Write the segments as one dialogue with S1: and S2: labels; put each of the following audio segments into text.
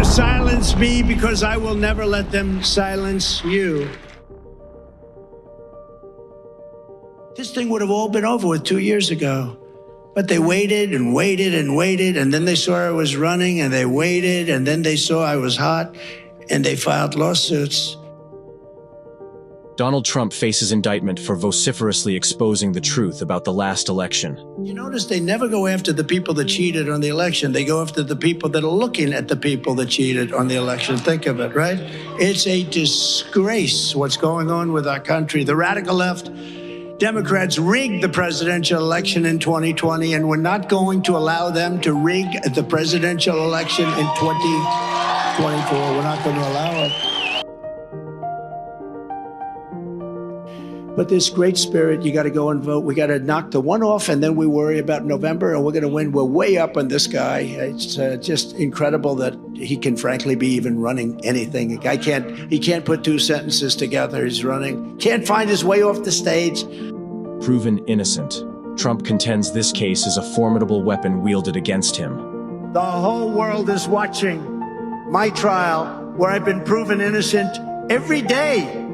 S1: silence me because I will never let them silence you. This thing would have all been over with 2 years ago. But they waited and waited and waited, and then they saw I was running, and they waited, and then they saw I was hot, and they filed lawsuits.
S2: Donald Trump faces indictment for vociferously exposing the truth about the last election.
S1: You notice they never go after the people that cheated on the election. They go after the people that are looking at the people that cheated on the election. Think of it, right? It's a disgrace what's going on with our country. The radical left, Democrats rigged the presidential election in 2020, and we're not going to allow them to rig the presidential election in 2024. We're not going to allow it. But this great spirit, you got to go and vote. We got to knock the one off, and then we worry about November, and we're going to win. We're way up on this guy. It's just incredible that he can frankly be even running anything. The guy he can't put two sentences together. He's running, can't find his way off the stage.
S2: Proven innocent, Trump contends this case is a formidable weapon wielded against him.
S1: The whole world is watching my trial, where I've been proven innocent every day.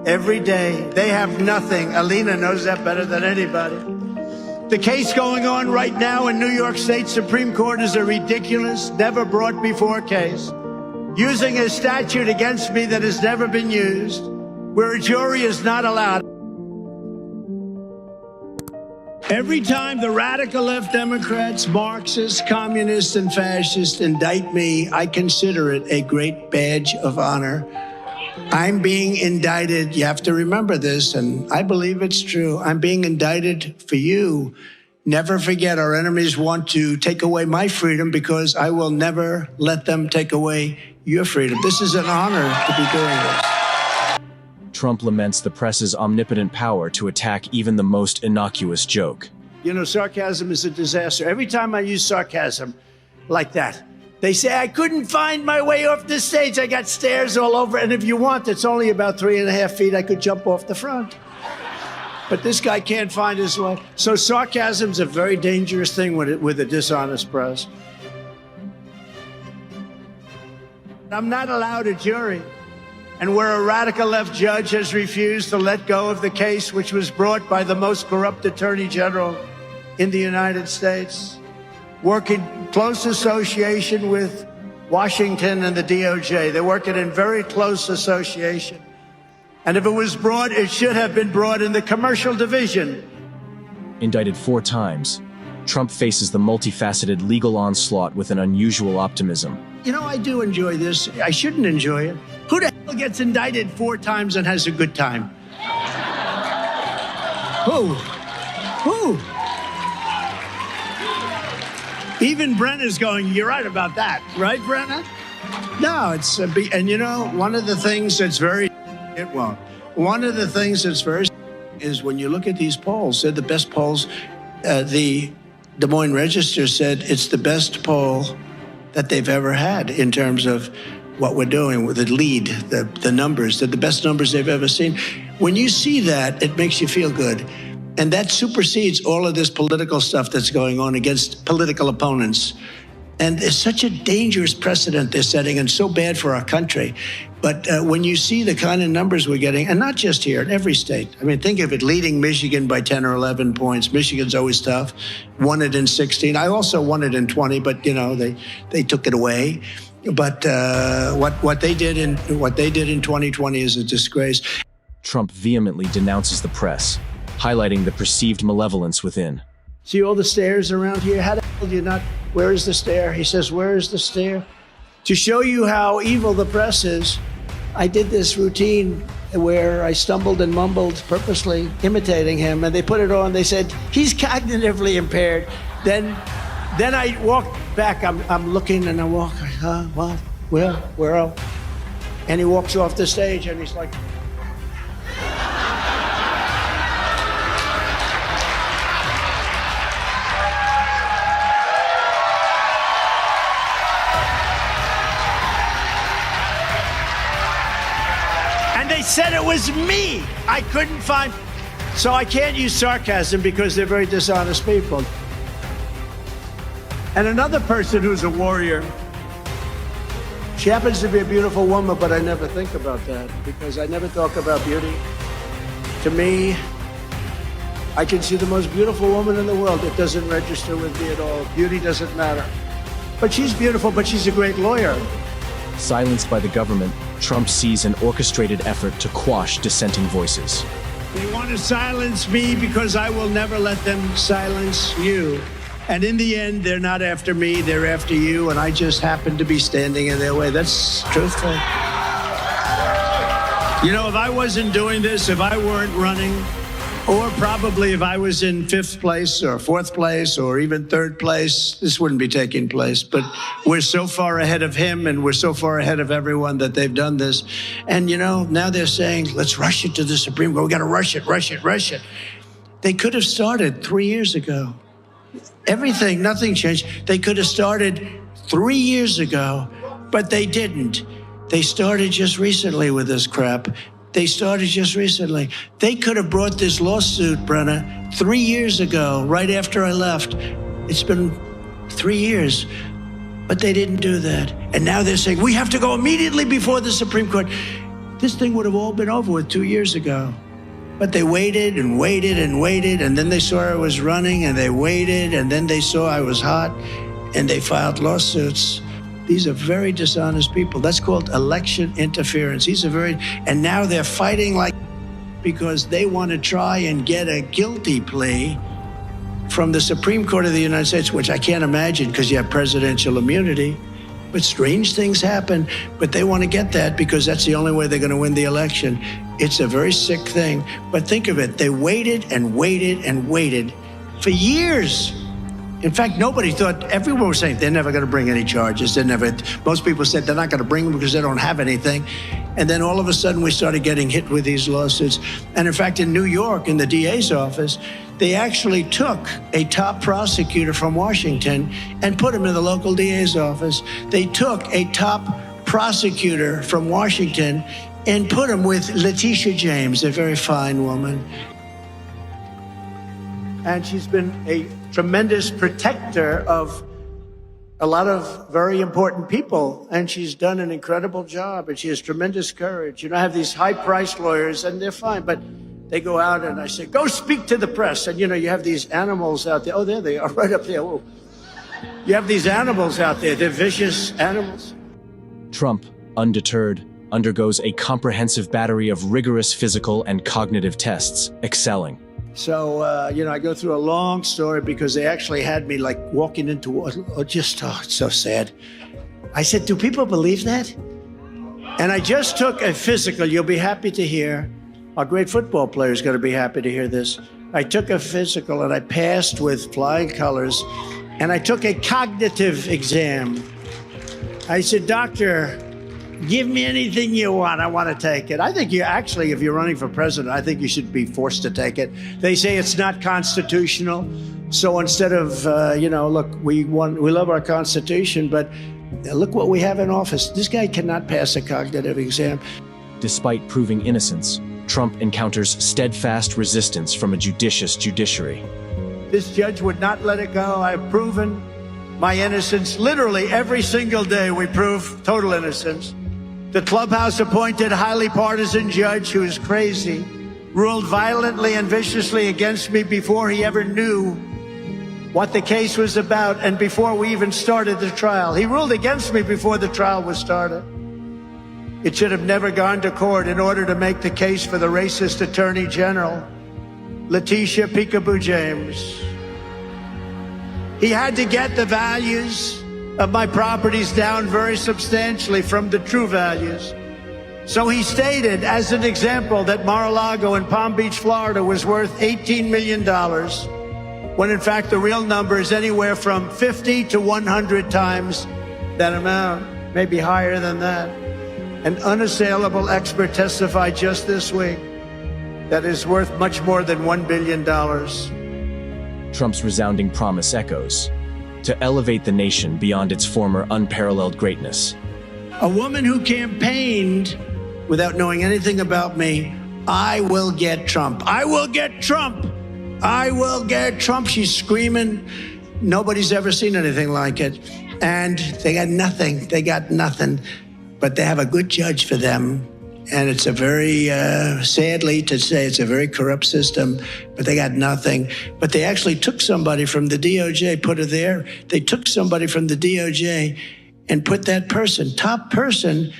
S1: Every day. They have nothing. Alina knows that better than anybody. The case going on right now in New York State Supreme Court is a ridiculous, never brought before case, using a statute against me that has never been used, where a jury is not allowed. Every time the radical left Democrats, Marxists, communists, and fascists indict me, I consider it a great badge of honor. I'm being indicted. You have to remember this, and I believe it's true. I'm being indicted for you. Never forget, our enemies want to take away my freedom because I will never let them take away your freedom. This is an honor to be doing this.
S2: Trump laments the press's omnipotent power to attack even the most innocuous joke.
S1: You know, sarcasm is a disaster. Every time I use sarcasm like that, they say, I couldn't find my way off the stage. I got stairs all over. And if you want, it's only about 3.5 feet. I could jump off the front. But this guy can't find his way. So sarcasm's a very dangerous thing with a dishonest press. I'm not allowed a jury. And where a radical left judge has refused to let go of the case, which was brought by the most corrupt attorney general in the United States, working close association with Washington and the DOJ. They're working in very close association. And if it was brought, it should have been brought in the commercial division.
S2: Indicted 4 times, Trump faces the multifaceted legal onslaught with an unusual optimism.
S1: You know, I do enjoy this. I shouldn't enjoy it. Who the hell gets indicted 4 times and has a good time? Who? Even Brenna's going, you're right about that. Right, Brenna? No, it's, and you know, one of the things that's very, is when you look at these polls, they're the best polls. The Des Moines Register said it's the best poll that they've ever had in terms of what we're doing with the lead, the numbers. They're the best numbers they've ever seen. When you see that, it makes you feel good. And that supersedes all of this political stuff that's going on against political opponents. And it's such a dangerous precedent they're setting and so bad for our country. But when you see the kind of numbers we're getting, and not just here, in every state. I mean, think of it, leading Michigan by 10 or 11 points. Michigan's always tough. Won it in 16. I also won it in 20, but, you know, they took it away. But what they did in 2020 is a disgrace.
S2: Trump vehemently denounces the press, highlighting the perceived malevolence within.
S1: See all the stairs around here? How the hell do you not? Where is the stair? He says, where is the stair? To show you how evil the press is, I did this routine where I stumbled and mumbled purposely, imitating him, and they put it on. They said, he's cognitively impaired. Then I walked back. I'm looking and I walk, what? Where? And he walks off the stage and he's like, and they said it was me. I couldn't find, so I can't use sarcasm because they're very dishonest people. And another person who's a warrior She happens to be a beautiful woman, but I never think about that because I never talk about beauty. To me, I can see the most beautiful woman in the world. It doesn't register with me at all. Beauty doesn't matter. But she's beautiful, but she's a great lawyer.
S2: Silenced by the government, Trump sees an orchestrated effort to quash dissenting voices.
S1: They want to silence me because I will never let them silence you. And in the end, they're not after me, they're after you, and I just happen to be standing in their way. That's truthful. You know, if I wasn't doing this, if I weren't running, or probably if I was in 5th place or 4th place or even 3rd place, this wouldn't be taking place. But we're so far ahead of him and we're so far ahead of everyone that they've done this. And, you know, now they're saying, let's rush it to the Supreme Court. We got to rush it, rush it, rush it. They could have started 3 years ago. Nothing changed. They could have started 3 years ago, but they didn't. They started just recently with this crap. They started just recently. They could have brought this lawsuit, Brenna, 3 years ago, right after I left. It's been 3 years, but they didn't do that. And now they're saying, we have to go immediately before the Supreme Court. This thing would have all been over with 2 years ago. But they waited and waited and waited, and then they saw I was running, and they waited, and then they saw I was hot, and they filed lawsuits. These are very dishonest people. That's called election interference. And now they're fighting like because they want to try and get a guilty plea from the Supreme Court of the United States, which I can't imagine because you have presidential immunity. But strange things happen, but they want to get that because that's the only way they're going to win the election. It's a very sick thing. But think of it. They waited and waited and waited for years. In fact, nobody thought, everyone was saying they're never going to bring any charges. Most people said they're not going to bring them because they don't have anything. And then all of a sudden we started getting hit with these lawsuits. And in fact, in New York, in the DA's office, they actually took a top prosecutor from Washington and put him in the local DA's office. They took a top prosecutor from Washington and put him with Letitia James, a very fine woman. And she's been a tremendous protector of a lot of very important people. And she's done an incredible job. And she has tremendous courage. You know, I have these high-priced lawyers, and they're fine. But they go out, and I say, go speak to the press. And, you know, you have these animals out there. Oh, there they are, right up there. Whoa. You have these animals out there. They're vicious animals.
S2: Trump, undeterred, undergoes a comprehensive battery of rigorous physical and cognitive tests, excelling.
S1: So, you know, I go through a long story because they actually had me like walking into, it's so sad. I said, do people believe that? And I just took a physical. You'll be happy to hear. Our great football player is going to be happy to hear this. I took a physical and I passed with flying colors. And I took a cognitive exam. I said, doctor, give me anything you want. I want to take it. I think you actually, if you're running for president, I think you should be forced to take it. They say it's not constitutional. So instead of, you know, look, we love our Constitution, but look what we have in office. This guy cannot pass a cognitive exam.
S2: Despite proving innocence, Trump encounters steadfast resistance from a judicious judiciary.
S1: This judge would not let it go. I've proven my innocence. Literally every single day we prove total innocence. The clubhouse appointed highly partisan judge who is crazy ruled violently and viciously against me before he ever knew what the case was about and before we even started the trial. He ruled against me before the trial was started. It should have never gone to court in order to make the case for the racist Attorney General, Letitia Peekaboo James. He had to get the values of my properties down very substantially from the true values. So he stated as an example that Mar-a-Lago in Palm Beach, Florida was worth $18 million, when in fact the real number is anywhere from 50 to 100 times that amount, maybe higher than that. An unassailable expert testified just this week that is worth much more than $1 billion.
S2: Trump's resounding promise echoes to elevate the nation beyond its former unparalleled greatness.
S1: A woman who campaigned without knowing anything about me, I will get Trump. I will get Trump. I will get Trump. She's screaming. Nobody's ever seen anything like it. And they got nothing. They got nothing. but they have a good judge for them. And it's a very, sadly to say, it's a very corrupt system, but they got nothing. But they actually took somebody from the DOJ, put her there. They took somebody from the DOJ and put that person, top person,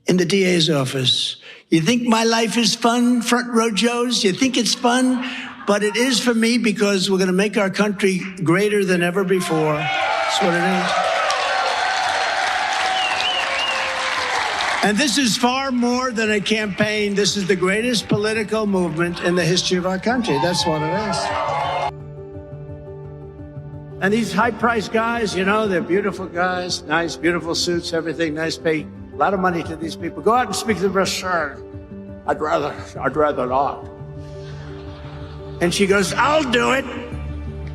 S1: in the DA's office. You think my life is fun, Front Row Joes? You think it's fun? But it is for me, because we're going to make our country greater than ever before. That's what it is. And this is far more than a campaign. This is the greatest political movement in the history of our country. That's what it is. And these high-priced guys, you know, they're beautiful guys, nice, beautiful suits, everything, nice pay, a lot of money to these people. Go out and speak to the press, sir. I'd rather not. And she goes, I'll do it.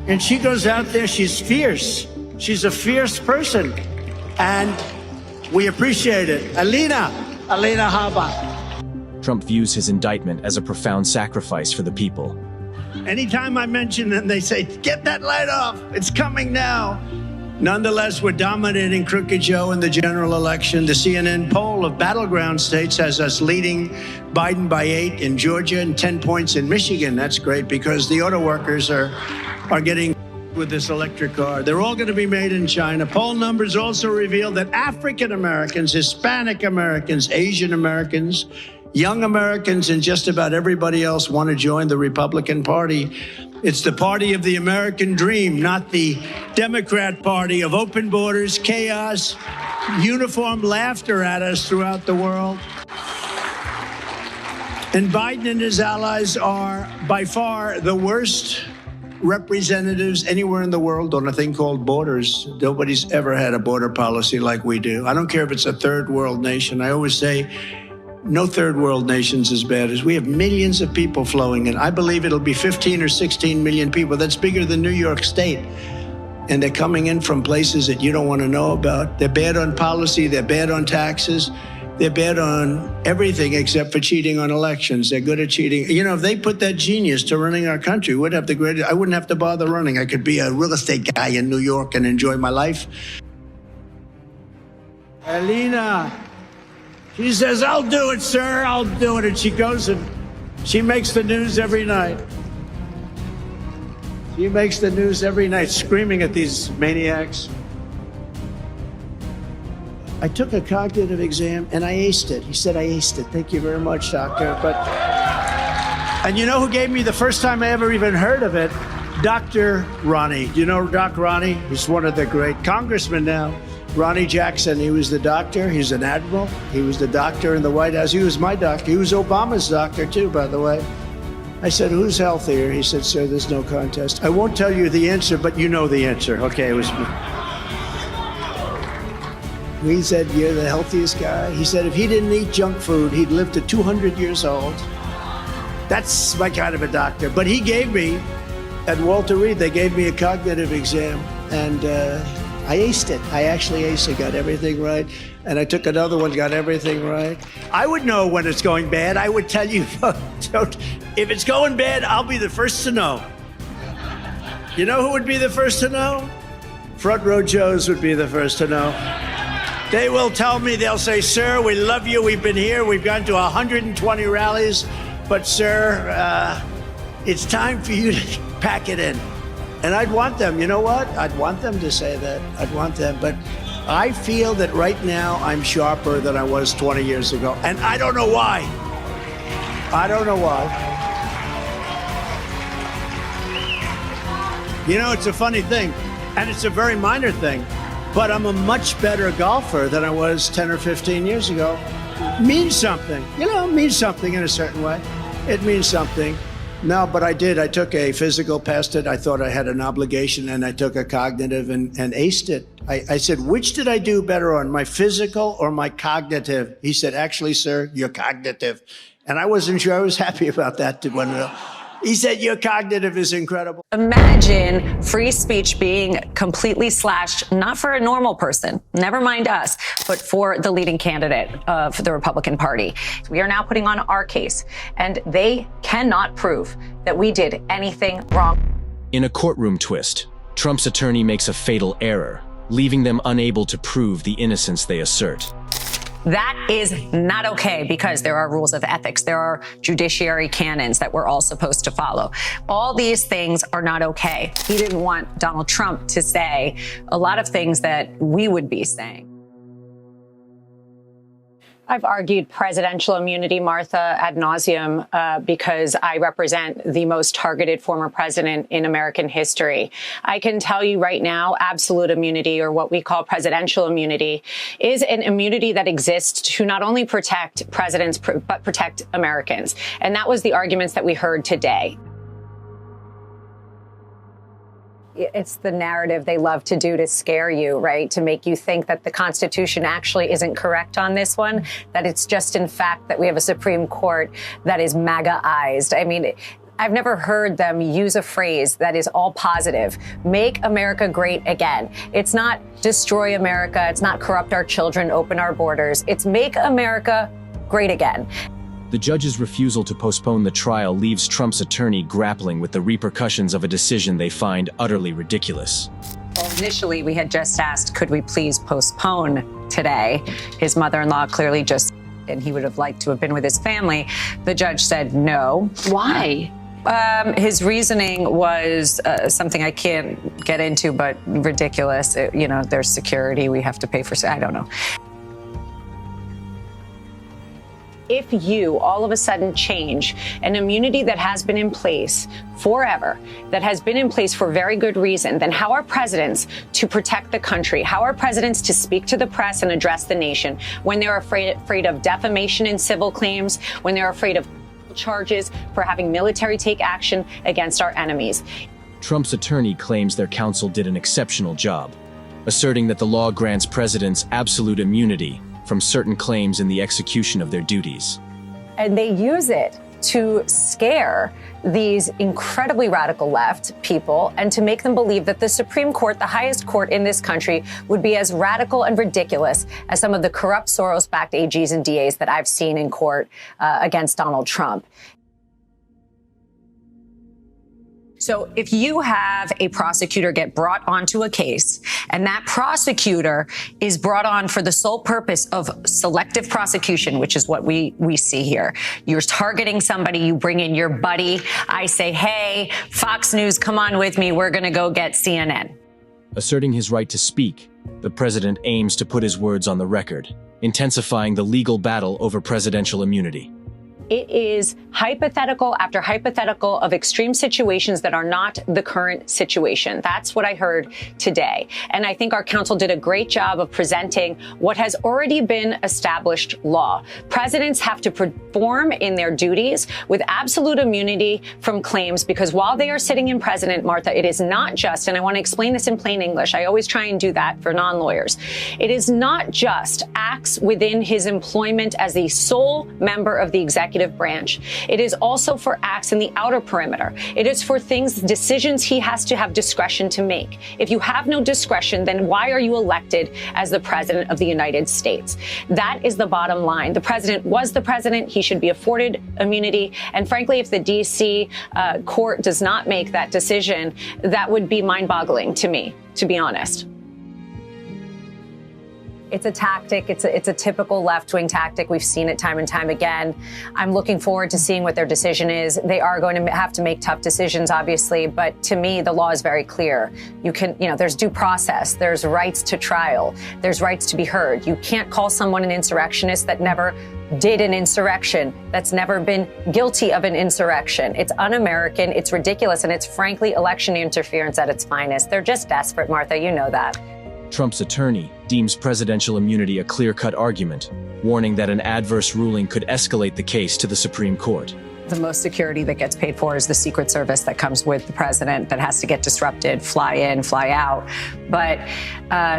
S1: And she goes out there, she's fierce. She's a fierce person. And we appreciate it. Alina Habba.
S2: Trump views his indictment as a profound sacrifice for the people.
S1: Anytime I mention them, they say, get that light off. It's coming now. Nonetheless, we're dominating Crooked Joe in the general election. The CNN poll of battleground states has us leading Biden by 8 in Georgia and 10 points in Michigan. That's great, because the auto workers are getting with this electric car. They're all going to be made in China. Poll numbers also reveal that African Americans, Hispanic Americans, Asian Americans, young Americans, and just about everybody else want to join the Republican Party. It's the party of the American dream, not the Democrat Party of open borders, chaos, uniform laughter at us throughout the world. And Biden and his allies are by far the worst representatives anywhere in the world on a thing called borders. Nobody's ever had a border policy like we do. I don't care if it's a third world nation. I always say no third world nation's as bad as we have. Millions of people flowing in. I believe it'll be 15 or 16 million people. That's bigger than New York State. And they're coming in from places that you don't want to know about. They're bad on policy. They're bad on taxes. They're bad on everything except for cheating on elections. They're good at cheating. You know, if they put that genius to running our country, we'd have the greatest. I wouldn't have to bother running. I could be a real estate guy in New York and enjoy my life. Alina, she says, I'll do it, sir. I'll do it. And she goes and she makes the news every night. She makes the news every night, screaming at these maniacs. I took a cognitive exam and I aced it. He said, I aced it. Thank you very much, doctor. And you know who gave me the first time I ever even heard of it? Dr. Ronnie. Do you know Doc Ronnie? He's one of the great congressmen now. Ronnie Jackson, he was the doctor. He's an admiral. He was the doctor in the White House. He was my doctor. He was Obama's doctor too, by the way. I said, who's healthier? He said, sir, there's no contest. I won't tell you the answer, but you know the answer. Okay, it was me. He said, you're the healthiest guy. He said, if he didn't eat junk food, he'd live to 200 years old. That's my kind of a doctor. But he gave me, at Walter Reed, they gave me a cognitive exam. And I aced it. I actually aced it, got everything right. And I took another one, got everything right. I would know when it's going bad. I would tell you, if it's going bad, I'll be the first to know. You know who would be the first to know? Front Row Joes would be the first to know. They will tell me, they'll say, sir, we love you. We've been here. We've gone to 120 rallies. But, sir, it's time for you to pack it in. And I'd want them. You know what? I'd want them to say that. I'd want them. But I feel that right now I'm sharper than I was 20 years ago. And I don't know why. I don't know why. You know, it's a funny thing. And it's a very minor thing. But I'm a much better golfer than I was 10 or 15 years ago. Means something. You know, it means something in a certain way. It means something. No, but I did. I took a physical, passed it. I thought I had an obligation, and I took a cognitive and aced it. I said, which did I do better on, my physical or my cognitive? He said, actually, sir, your cognitive. And I wasn't sure I was happy about that. He said, your cognitive is incredible.
S3: Imagine free speech being completely slashed, not for a normal person, never mind us, but for the leading candidate of the Republican Party. We are now putting on our case, and they cannot prove that we did anything wrong.
S2: In a courtroom twist, Trump's attorney makes a fatal error, leaving them unable to prove the innocence they assert.
S3: That is not okay because there are rules of ethics. There are judiciary canons that we're all supposed to follow. All these things are not okay. He didn't want Donald Trump to say a lot of things that we would be saying. I've argued presidential immunity, Martha, ad nauseum, because I represent the most targeted former president in American history. I can tell you right now, absolute immunity, or what we call presidential immunity, is an immunity that exists to not only protect presidents, but protect Americans. And that was the arguments that we heard today. It's the narrative they love to do to scare you, right? To make you think that the Constitution actually isn't correct on this one, that it's just in fact that we have a Supreme Court that is MAGA-ized. I mean, I've never heard them use a phrase that is all positive. Make America great again. It's not destroy America. It's not corrupt our children, open our borders. It's make America great again.
S2: The judge's refusal to postpone the trial leaves Trump's attorney grappling with the repercussions of a decision they find utterly ridiculous.
S3: Well, initially, we had just asked, could we please postpone today? His mother-in-law clearly just, and he would have liked to have been with his family. The judge said no.
S4: Why?
S3: His reasoning was something I can't get into, but ridiculous. There's security. We have to pay for, I don't know. If you all of a sudden change an immunity that has been in place forever, that has been in place for very good reason, then how are presidents to protect the country? How are presidents to speak to the press and address the nation when they're afraid of defamation in civil claims, when they're afraid of charges for having military take action against our enemies?
S2: Trump's attorney claims their counsel did an exceptional job, asserting that the law grants presidents absolute immunity from certain claims in the execution of their duties.
S3: And they use it to scare these incredibly radical left people and to make them believe that the Supreme Court, the highest court in this country, would be as radical and ridiculous as some of the corrupt Soros-backed AGs and DAs that I've seen in court against Donald Trump. So if you have a prosecutor get brought onto a case and that prosecutor is brought on for the sole purpose of selective prosecution, which is what we see here, you're targeting somebody, you bring in your buddy. I say, hey, Fox News, come on with me. We're going to go get CNN.
S2: Asserting his right to speak, the president aims to put his words on the record, intensifying the legal battle over presidential immunity.
S3: It is hypothetical after hypothetical of extreme situations that are not the current situation. That's what I heard today. And I think our counsel did a great job of presenting what has already been established law. Presidents have to perform in their duties with absolute immunity from claims, because while they are sitting in president, Martha, it is not just, and I want to explain this in plain English, I always try and do that for non-lawyers. It is not just acts within his employment as the sole member of the executive branch. It is also for acts in the outer perimeter. It is for decisions he has to have discretion to make. If you have no discretion, then why are you elected as the president of the United States? That is the bottom line. The president was the president. He should be afforded immunity. And frankly, if the D.C. court does not make that decision, that would be mind-boggling to me, to be honest. It's a tactic. It's a typical left-wing tactic. We've seen it time and time again. I'm looking forward to seeing what their decision is. They are going to have to make tough decisions, obviously, but to me, the law is very clear. There's due process. There's rights to trial. There's rights to be heard. You can't call someone an insurrectionist that never did an insurrection, that's never been guilty of an insurrection. It's un-American, it's ridiculous, and it's frankly election interference at its finest. They're just desperate, Martha. You know that.
S2: Trump's attorney deems presidential immunity a clear-cut argument, warning that an adverse ruling could escalate the case to the Supreme Court.
S3: The most security that gets paid for is the Secret Service that comes with the president that has to get disrupted, fly in, fly out. But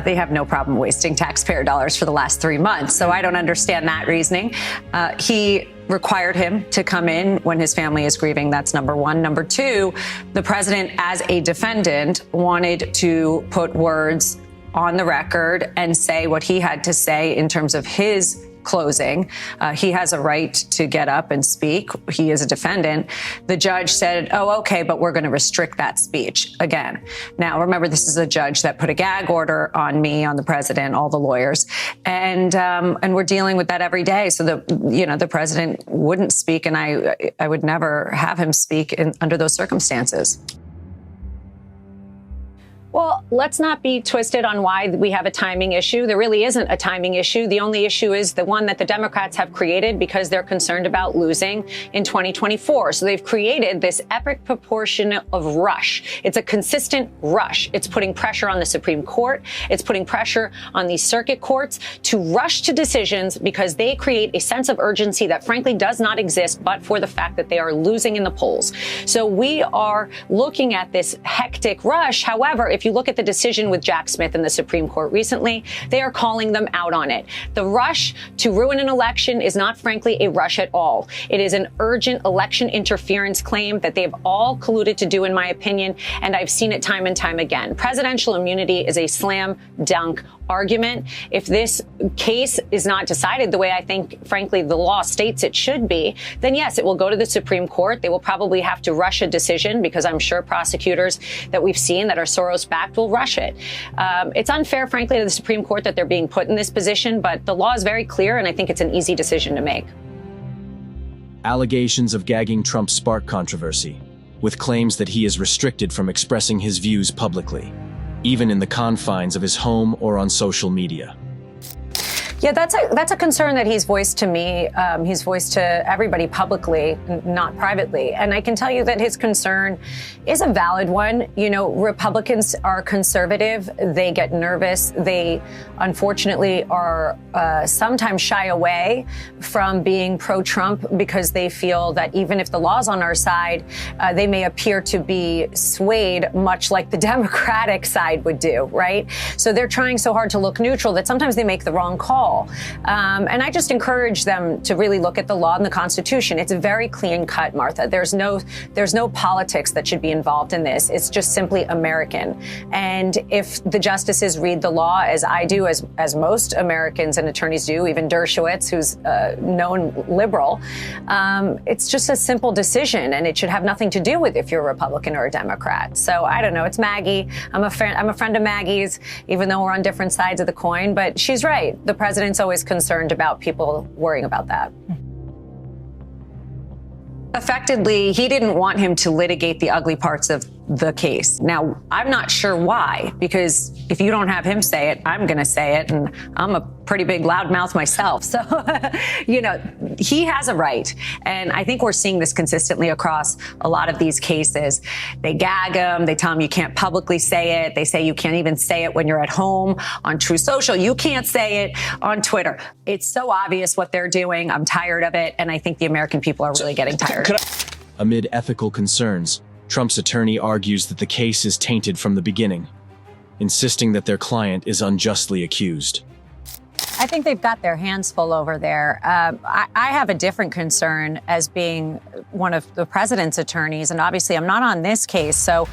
S3: they have no problem wasting taxpayer dollars for the last 3 months. So I don't understand that reasoning. He required him to come in when his family is grieving. That's number one. Number two, the president, as a defendant, wanted to put words on the record and say what he had to say in terms of his closing. He has a right to get up and speak. He is a defendant. The judge said, oh, okay, but we're going to restrict that speech again. Now, remember, this is a judge that put a gag order on me, on the president, all the lawyers, and we're dealing with that every day. So the president wouldn't speak, and I would never have him speak under those circumstances. Well, let's not be twisted on why we have a timing issue. There really isn't a timing issue. The only issue is the one that the Democrats have created because they're concerned about losing in 2024. So they've created this epic proportion of rush. It's a consistent rush. It's putting pressure on the Supreme Court. It's putting pressure on these circuit courts to rush to decisions because they create a sense of urgency that frankly does not exist but for the fact that they are losing in the polls. So we are looking at this hectic rush. However, if you look at the decision with Jack Smith in the Supreme Court recently, they are calling them out on it. The rush to ruin an election is not, frankly, a rush at all. It is an urgent election interference claim that they've all colluded to do, in my opinion, and I've seen it time and time again. Presidential immunity is a slam dunk argument. If this case is not decided the way I think, frankly, the law states it should be, then yes, it will go to the Supreme Court. They will probably have to rush a decision because I'm sure prosecutors that we've seen that are Soros-backed will rush it. It's unfair, frankly, to the Supreme Court that they're being put in this position, but the law is very clear, and I think it's an easy decision to make.
S2: Allegations of gagging Trump spark controversy, with claims that he is restricted from expressing his views publicly, even in the confines of his home or on social media.
S3: Yeah, that's a concern that he's voiced to me. He's voiced to everybody publicly, not privately. And I can tell you that his concern is a valid one. You know, Republicans are conservative. They get nervous. They, unfortunately, are sometimes shy away from being pro-Trump because they feel that even if the law's on our side, they may appear to be swayed much like the Democratic side would do, right? So they're trying so hard to look neutral that sometimes they make the wrong call. And I just encourage them to really look at the law and the Constitution. It's very clean cut, Martha. There's no politics that should be involved in this. It's just simply American. And if the justices read the law as I do, as most Americans and attorneys do, even Dershowitz, who's a known liberal, it's just a simple decision, and it should have nothing to do with if you're a Republican or a Democrat. So I don't know. It's Maggie. I'm a friend of Maggie's, even though we're on different sides of the coin. But she's right. The president's always concerned about people worrying about that. Effectively, he didn't want him to litigate the ugly parts of the case. Now, I'm not sure why, because if you don't have him say it, I'm going to say it, and I'm a pretty big loudmouth myself. So, you know, he has a right. And I think we're seeing this consistently across a lot of these cases. They gag him. They tell him you can't publicly say it. They say you can't even say it when you're at home on True Social. You can't say it on Twitter. It's so obvious what they're doing. I'm tired of it. And I think the American people are really getting tired.
S2: Amid ethical concerns, Trump's attorney argues that the case is tainted from the beginning, insisting that their client is unjustly accused.
S3: I think they've got their hands full over there. I have a different concern as being one of the president's attorneys, and obviously I'm not on this case. So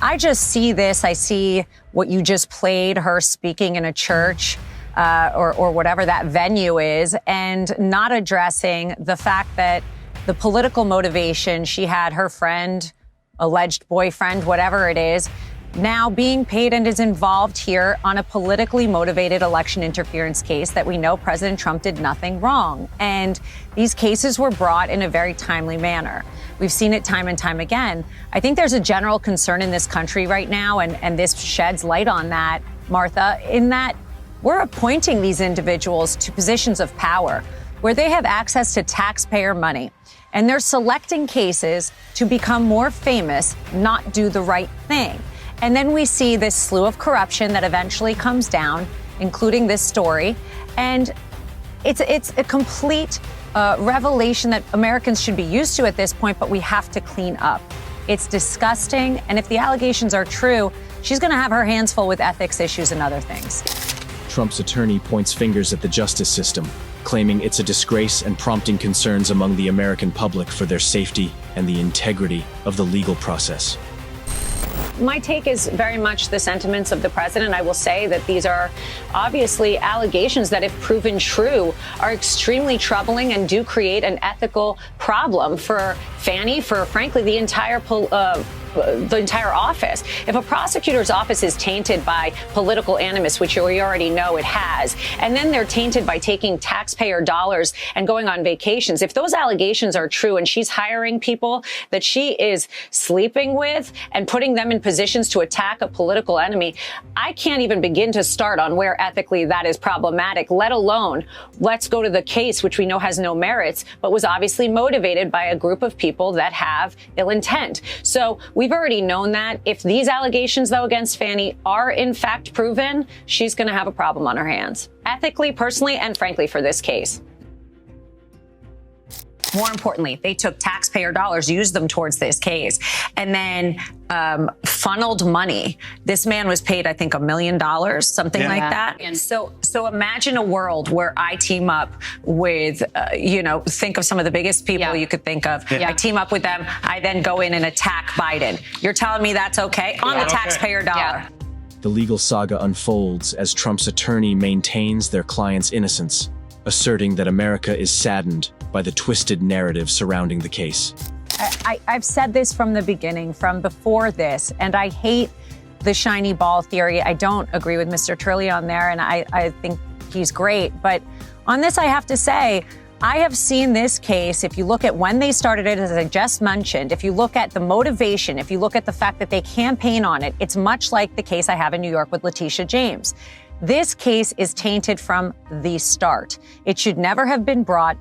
S3: I just see this. I see what you just played, her speaking in a church or whatever that venue is, and not addressing the fact that the political motivation she had, her friend, alleged boyfriend, whatever it is, now being paid and is involved here on a politically motivated election interference case that we know President Trump did nothing wrong. And these cases were brought in a very timely manner. We've seen it time and time again. I think there's a general concern in this country right now, and this sheds light on that, Martha, in that we're appointing these individuals to positions of power where they have access to taxpayer money. And they're selecting cases to become more famous, not do the right thing. And then we see this slew of corruption that eventually comes down, including this story. And it's a complete revelation that Americans should be used to at this point, but we have to clean up. It's disgusting. And if the allegations are true, she's going to have her hands full with ethics issues and other things.
S2: Trump's attorney points fingers at the justice system, claiming it's a disgrace and prompting concerns among the American public for their safety and the integrity of the legal process.
S3: My take is very much the sentiments of the president. I will say that these are obviously allegations that, if proven true, are extremely troubling and do create an ethical problem for Fani, for frankly the entire office. If a prosecutor's office is tainted by political animus, which we already know it has, and then they're tainted by taking taxpayer dollars and going on vacations, if those allegations are true and she's hiring people that she is sleeping with and putting them in positions to attack a political enemy, I can't even begin to start on where ethically that is problematic, let alone let's go to the case, which we know has no merits, but was obviously motivated by a group of people that have ill intent. So we've already known that. If these allegations, though, against Fani are in fact proven, she's going to have a problem on her hands, ethically, personally, and frankly for this case. More importantly, they took taxpayer dollars, used them towards this case, and then funneled money. This man was paid, I think, $1 million, something like that. And so imagine a world where I team up with, think of some of the biggest people you could think of. I team up with them. I then go in and attack Biden. You're telling me that's okay? On the taxpayer dollar.
S2: The legal saga unfolds as Trump's attorney maintains their client's innocence, asserting that America is saddened by the twisted narrative surrounding the case.
S3: I've said this from the beginning, from before this, and I hate the shiny ball theory. I don't agree with Mr. Turley on there, and I think he's great. But on this, I have to say, I have seen this case, if you look at when they started it, as I just mentioned, if you look at the motivation, if you look at the fact that they campaign on it, it's much like the case I have in New York with Letitia James. This case is tainted from the start. It should never have been brought.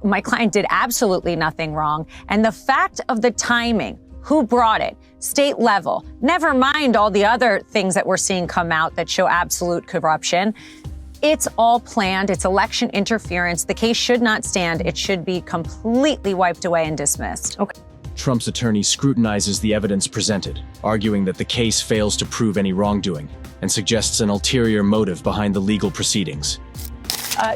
S3: My client did absolutely nothing wrong. And the fact of the timing, who brought it, state level, never mind all the other things that we're seeing come out that show absolute corruption. It's all planned. It's election interference. The case should not stand. It should be completely wiped away and dismissed. Okay.
S2: Trump's attorney scrutinizes the evidence presented, arguing that the case fails to prove any wrongdoing and suggests an ulterior motive behind the legal proceedings.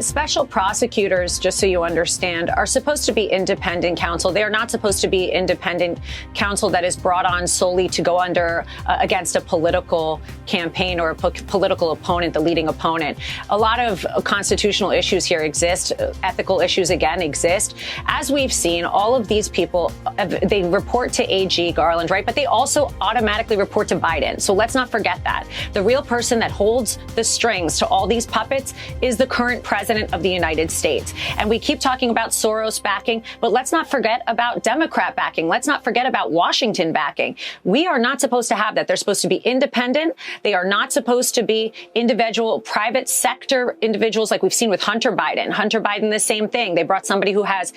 S3: Special prosecutors, just so you understand, are supposed to be independent counsel. They are not supposed to be independent counsel that is brought on solely to go under against a political campaign or a political opponent, the leading opponent. A lot of constitutional issues here exist. Ethical issues, again, exist. As we've seen, all of these people, they report to AG Garland, right? But they also automatically report to Biden. So let's not forget that. The real person that holds the strings to all these puppets is the current president of the United States. And we keep talking about Soros backing, but let's not forget about Democrat backing. Let's not forget about Washington backing. We are not supposed to have that. They're supposed to be independent. They are not supposed to be individual private sector individuals like we've seen with Hunter Biden. Hunter Biden, the same thing. They brought somebody who has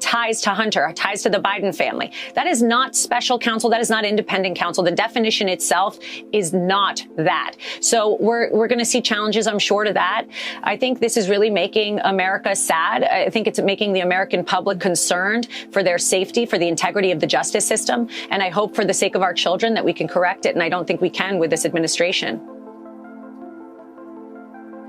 S3: ties to Hunter, ties to the Biden family. That is not special counsel. That is not independent counsel. The definition itself is not that. So we're going to see challenges, I'm sure, to that. I think this is really making America sad. I think it's making the American public concerned for their safety, for the integrity of the justice system. And I hope for the sake of our children that we can correct it. And I don't think we can with this administration.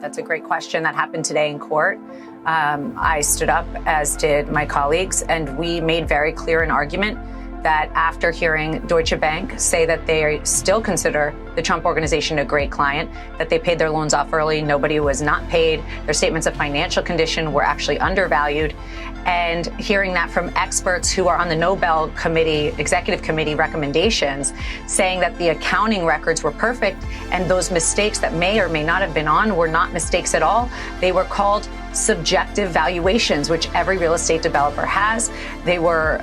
S3: That's a great question. That happened today in court. I stood up, as did my colleagues, and we made very clear an argument that after hearing Deutsche Bank say that they still consider the Trump Organization a great client, that they paid their loans off early, nobody was not paid, their statements of financial condition were actually undervalued, and hearing that from experts who are on the Nobel Committee, Executive Committee recommendations, saying that the accounting records were perfect and those mistakes that may or may not have been on were not mistakes at all. They were called subjective valuations, which every real estate developer has. They were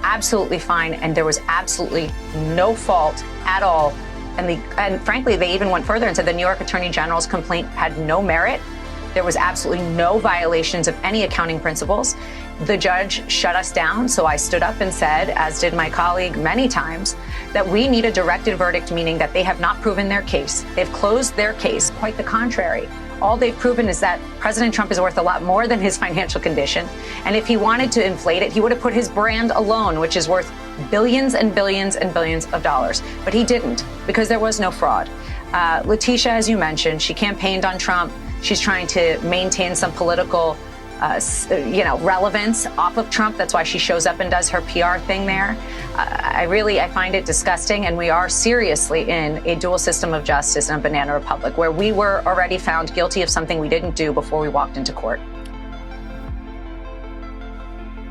S3: absolutely fine, and there was absolutely no fault at all. And frankly, they even went further and said the New York Attorney General's complaint had no merit. There was absolutely no violations of any accounting principles. The judge shut us down, so I stood up and said, as did my colleague many times, that we need a directed verdict, meaning that they have not proven their case. They've closed their case. Quite the contrary. All they've proven is that President Trump is worth a lot more than his financial condition. And if he wanted to inflate it, he would have put his brand alone, which is worth billions and billions and billions of dollars. But he didn't, because there was no fraud. Letitia, as you mentioned, she campaigned on Trump. She's trying to maintain some political relevance off of Trump. That's why she shows up and does her PR thing there. I find it disgusting, and we are seriously in a dual system of justice in a banana republic where we were already found guilty of something we didn't do before we walked into court.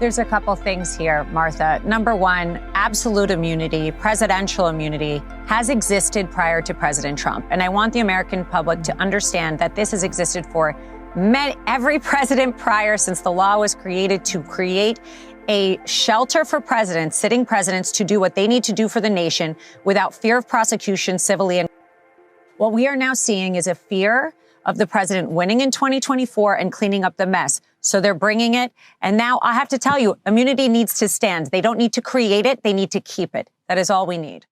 S3: There's a couple things here, Martha. Number one, absolute immunity, presidential immunity, has existed prior to President Trump. And I want the American public to understand that this has existed for every president prior, since the law was created to create a shelter for presidents, sitting presidents, to do what they need to do for the nation without fear of prosecution civilly. And what we are now seeing is a fear of the president winning in 2024 and cleaning up the mess. So they're bringing it. And now I have to tell you, immunity needs to stand. They don't need to create it. They need to keep it. That is all we need.